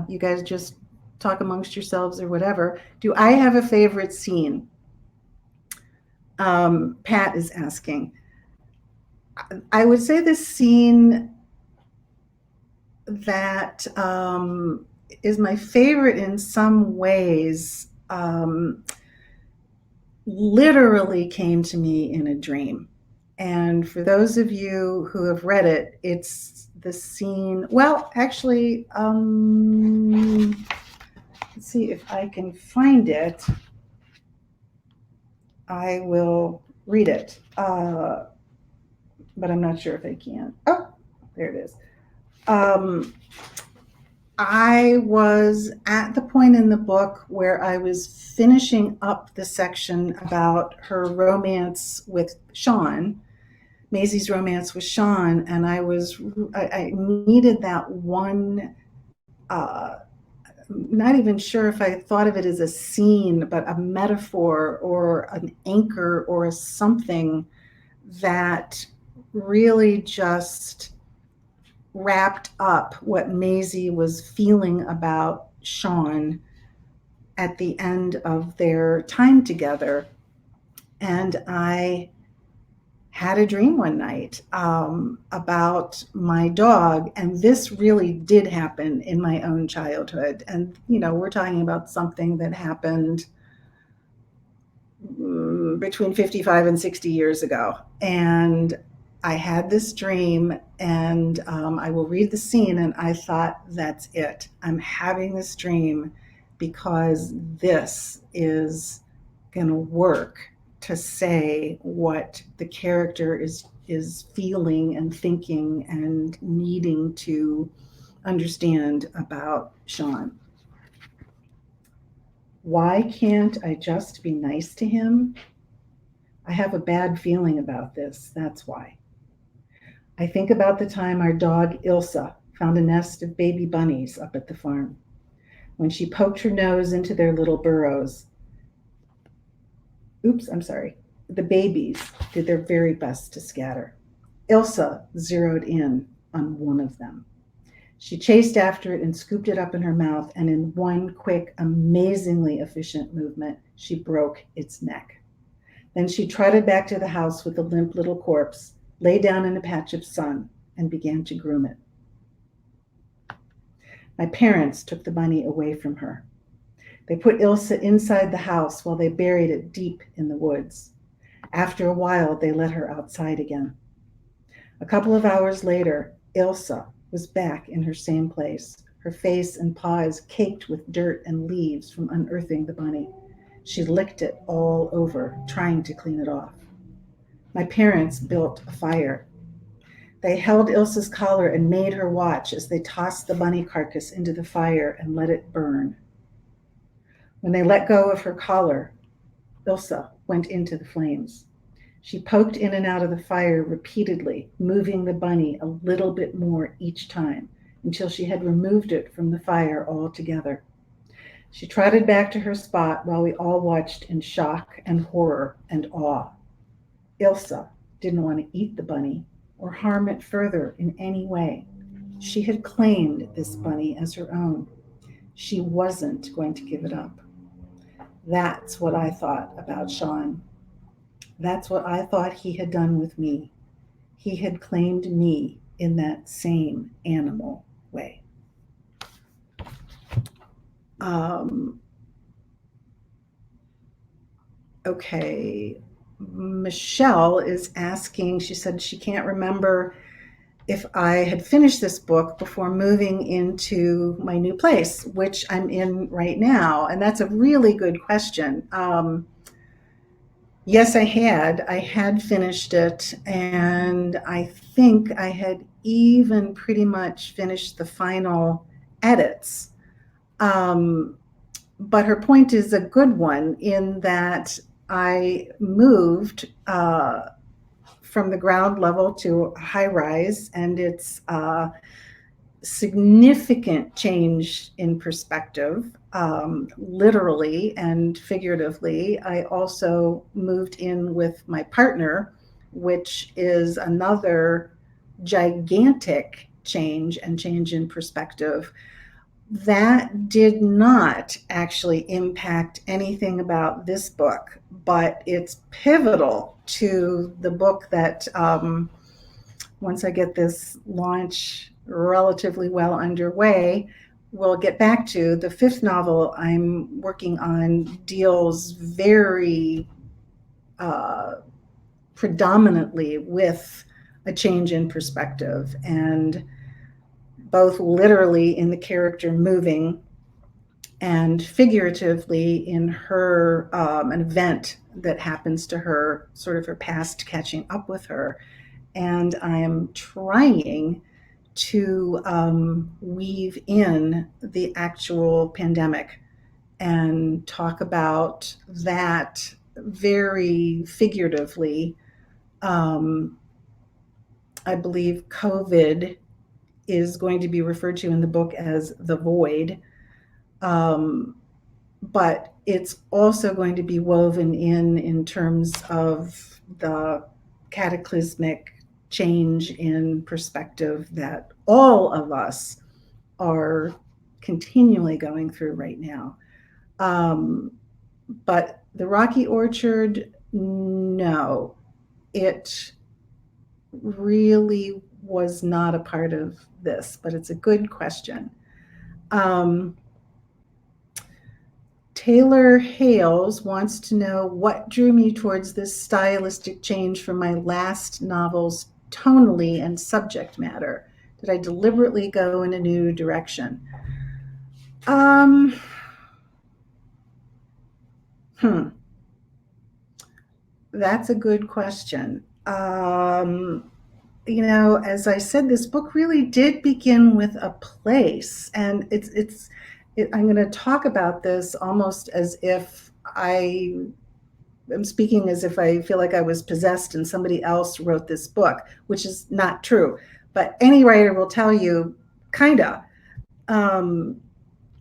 you guys just talk amongst yourselves or whatever. Do I have a favorite scene? Pat is asking. I would say the scene that is my favorite in some ways literally came to me in a dream. And for those of you who have read it, it's the scene. Well, actually, let's see if I can find it. I will read it, but I'm not sure if I can. Oh, there it is. I was at the point in the book where I was finishing up the section about her romance with Sean, Maisie's romance with Sean, and I needed that one. Not even sure if I thought of it as a scene, but a metaphor or an anchor or a something that really just wrapped up what Maisie was feeling about Sean at the end of their time together. And I had a dream one night about my dog, and this really did happen in my own childhood. And, you know, we're talking about something that happened between 55 and 60 years ago. And I had this dream, and I will read the scene, and I thought, that's it. I'm having this dream because this is going to work to say what the character is feeling and thinking and needing to understand about Sean. Why can't I just be nice to him? I have a bad feeling about this, that's why. I think about the time our dog Ilsa found a nest of baby bunnies up at the farm. When she poked her nose into their little burrows, the babies did their very best to scatter. Ilsa zeroed in on one of them. She chased after it and scooped it up in her mouth, and in one quick, amazingly efficient movement, she broke its neck. Then she trotted back to the house with the limp little corpse, lay down in a patch of sun, and began to groom it. My parents took the bunny away from her. They put Ilsa inside the house while they buried it deep in the woods. After a while, they let her outside again. A couple of hours later, Ilsa was back in her same place, her face and paws caked with dirt and leaves from unearthing the bunny. She licked it all over, trying to clean it off. My parents built a fire. They held Ilsa's collar and made her watch as they tossed the bunny carcass into the fire and let it burn. When they let go of her collar, Ilsa went into the flames. She poked in and out of the fire repeatedly, moving the bunny a little bit more each time until she had removed it from the fire altogether. She trotted back to her spot while we all watched in shock and horror and awe. Ilsa didn't want to eat the bunny or harm it further in any way. She had claimed this bunny as her own. She wasn't going to give it up. That's what I thought about Sean. That's what I thought he had done with me. He had claimed me in that same animal way. Okay, Michelle is asking, she said she can't remember if I had finished this book before moving into my new place, which I'm in right now. And that's a really good question. Yes, I had. I had finished it, and I think I had even pretty much finished the final edits. But her point is a good one in that I moved from the ground level to a high rise, and it's a significant change in perspective, literally and figuratively. I also moved in with my partner, which is another gigantic change in perspective. That did not actually impact anything about this book, but it's pivotal to the book that, once I get this launch relatively well underway, we'll get back to. The fifth novel I'm working on deals very predominantly with a change in perspective, and both literally in the character moving and figuratively in her, an event that happens to her, sort of her past catching up with her. And I am trying to weave in the actual pandemic and talk about that very figuratively. Um, I believe COVID is going to be referred to in the book as the void. Um, but it's also going to be woven in terms of the cataclysmic change in perspective that all of us are continually going through right now. But the Rocky Orchard, no, it really was not a part of this, but it's a good question. Um, Taylor Hales wants to know what drew me towards this stylistic change from my last novels tonally and subject matter. Did I deliberately go in a new direction? Um, hmm, that's a good question. As I said, this book really did begin with a place, and I'm going to talk about this almost as if I'm speaking as if I feel like I was possessed and somebody else wrote this book, which is not true. But any writer will tell you, kinda. Um,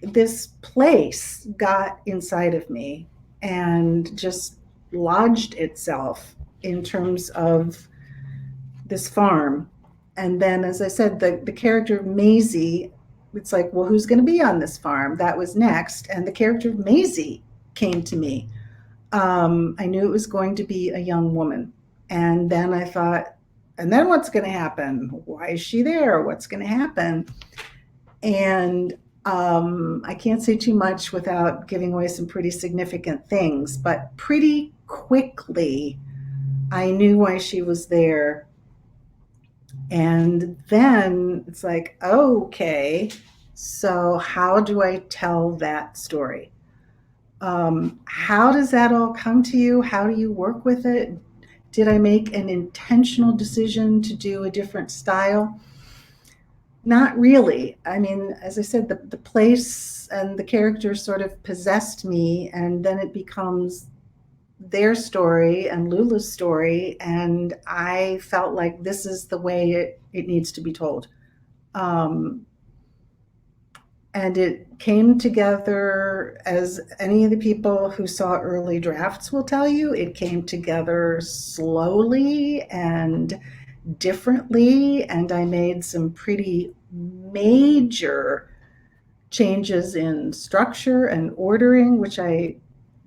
this place got inside of me and just lodged itself in terms of this farm. And then, as I said, the character of Maisie, it's like, well, who's going to be on this farm? That was next. And the character of Maisie came to me. I knew it was going to be a young woman. And then I thought, and then what's going to happen? Why is she there? What's going to happen? And I can't say too much without giving away some pretty significant things, but pretty quickly I knew why she was there. And then it's like, okay, so how do I tell that story? How does that all come to you? How do you work with it? Did I make an intentional decision to do a different style? Not really. I mean, as I said, the place and the characters sort of possessed me, and then it becomes their story and Lula's story, and I felt like this is the way it needs to be told. Um, and it came together, as any of the people who saw early drafts will tell you, it came together slowly and differently, and I made some pretty major changes in structure and ordering, which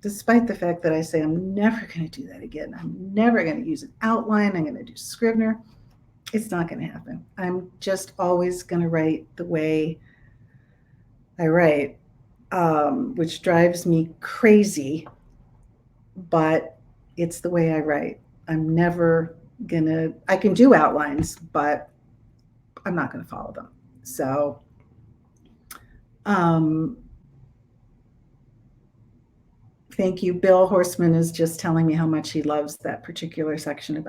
despite the fact that I say I'm never going to do that again, I'm never going to use an outline, I'm going to do Scrivener, it's not going to happen. I'm just always going to write the way I write, which drives me crazy, but it's the way I write. I'm never gonna, I can do outlines, but I'm not gonna follow them. So, um, thank you. Bill Horseman is just telling me how much he loves that particular section about